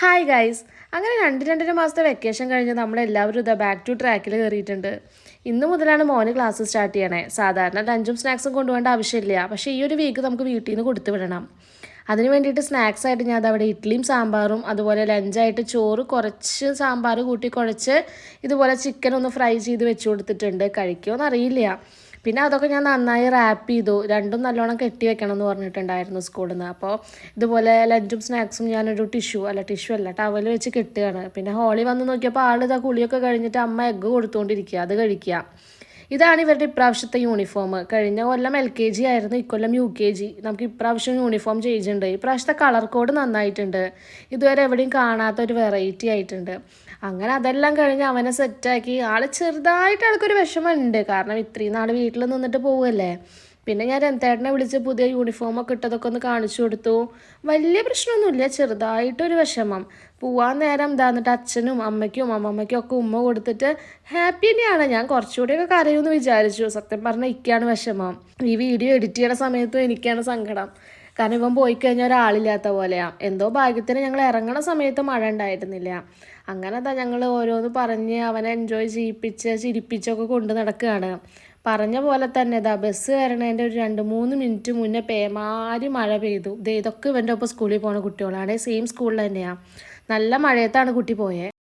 Hi guys. അങ്ങനെ 2 മാസത്തെ vacation കഴിഞ്ഞ് നമ്മളെല്ലാവരും ഇതാ ബാക്ക് ടു ട്രാക്കിൽ കയറിയിട്ടുണ്ട്. ഇന്ന് മുതലാണ് മോന് ക്ലാസ് സ്റ്റാർട്ട് ചെയ്യണേ. സാധാരണ ലഞ്ചും സ്നാക്സും കൊണ്ടുപോകേണ്ട ആവശ്യമില്ല, പക്ഷേ ഈ ഒരു വീക്ക് നമുക്ക് വീട്ടിൽ നിന്ന് കൊടുത്തു വിടണം. അതിന് വേണ്ടിയിട്ട് സ്നാക്സ് ആയിട്ട് ഞാൻ അവിടെ ഇഡ്ഡലിയും സാമ്പാറും, അതുപോലെ ലഞ്ചായിട്ട് ചോറ് കുറച്ച് സാമ്പാർ കൂട്ടി കുഴച്ച് ഇതുപോലെ ചിക്കൻ ഒന്ന് ഫ്രൈ ചെയ്ത് വെച്ച് കൊടുത്തിട്ടുണ്ട്. കഴിക്കുമോ എന്നറിയില്ല. പിന്നെ അതൊക്കെ ഞാൻ നന്നായി റാപ്പ് ചെയ്തു. രണ്ടും നല്ലോണം കെട്ടി വെക്കണം എന്ന് പറഞ്ഞിട്ടുണ്ടായിരുന്നു സ്കൂളിൽ നിന്ന്. അപ്പോൾ ഇതുപോലെ ലഞ്ചും സ്നാക്സും ഞാനൊരു ടിഷ്യൂ അല്ല ടവൽ വെച്ച് കെട്ടുകയാണ്. പിന്നെ ഹോളി വന്ന് നോക്കിയപ്പോൾ ആളിതാ കുളിയൊക്കെ കഴിഞ്ഞിട്ട് അമ്മ എഗ്ഗ് കൊടുത്തുകൊണ്ടിരിക്കുക, അത് കഴിക്കുക. ഇതാണ് ഇവരുടെ ഇപ്രാവശ്യത്തെ യൂണിഫോം. കഴിഞ്ഞ കൊല്ലം LKG ആയിരുന്നു, ഇക്കൊല്ലം UKG. നമുക്ക് ഇപ്രാവശ്യം യൂണിഫോം ചെയ്യുന്നുണ്ട്. ഇപ്രാവശ്യത്തെ കളർ കോഡ് നന്നായിട്ടുണ്ട്. ഇതുവരെ എവിടെയും കാണാത്ത ഒരു വെറൈറ്റി ആയിട്ടുണ്ട്. അങ്ങനെ അതെല്ലാം കഴിഞ്ഞ് അവനെ സെറ്റാക്കി. ചെറുതായിട്ട് ആൾക്കൊരു വിഷമമുണ്ട്, കാരണം ഇത്രയും നാൾ വീട്ടിൽ നിന്നിട്ട് പോവുമല്ലേ. പിന്നെ ഞാൻ രന്തേട്ടനെ വിളിച്ച് പുതിയ യൂണിഫോമൊക്കെ ഇട്ടതൊക്കെ ഒന്ന് കാണിച്ചു കൊടുത്തു. വലിയ പ്രശ്നമൊന്നുമില്ല, ചെറുതായിട്ടൊരു വിഷമം. പോവാൻ നേരം എന്നിട്ട് അച്ഛനും അമ്മയ്ക്കും അമ്മമ്മയ്ക്കും ഒക്കെ ഉമ്മ കൊടുത്തിട്ട് ഹാപ്പി തന്നെയാണ്. ഞാൻ കുറച്ചുകൂടിയൊക്കെ കരയുമെന്ന് വിചാരിച്ചു. സത്യം പറഞ്ഞാൽ ഇക്കാണ് വിഷമം. ഈ വീഡിയോ എഡിറ്റ് ചെയ്യണ സമയത്തും എനിക്കാണ് സങ്കടം. കാരണം ഇവൻ പോയി കഴിഞ്ഞാൽ ഒരാളില്ലാത്ത പോലെയാണ്. എന്തോ ഭാഗ്യത്തിന് ഞങ്ങൾ ഇറങ്ങണ സമയത്ത് മഴ ഉണ്ടായിരുന്നില്ല. അങ്ങനെ ഞങ്ങൾ ഓരോന്ന് പറഞ്ഞ് അവനെ എൻജോയ് ചെയ്യിപ്പിച്ച് ചിരിപ്പിച്ചൊക്കെ കൊണ്ട് നടക്കുകയാണ്. പറഞ്ഞ പോലെ തന്നെ ബസ് കയറണതിൻ്റെ ഒരു 2-3 മിനിറ്റ് മുന്നേ പേമാരി മഴ പെയ്തു. ഇതൊക്കെ ഇവൻ്റെ ഒപ്പം സ്കൂളിൽ പോകുന്ന കുട്ടികളാണ്, സെയിം സ്കൂളിൽ തന്നെയാണ്. നല്ല മഴയത്താണ് കുട്ടി പോയത്.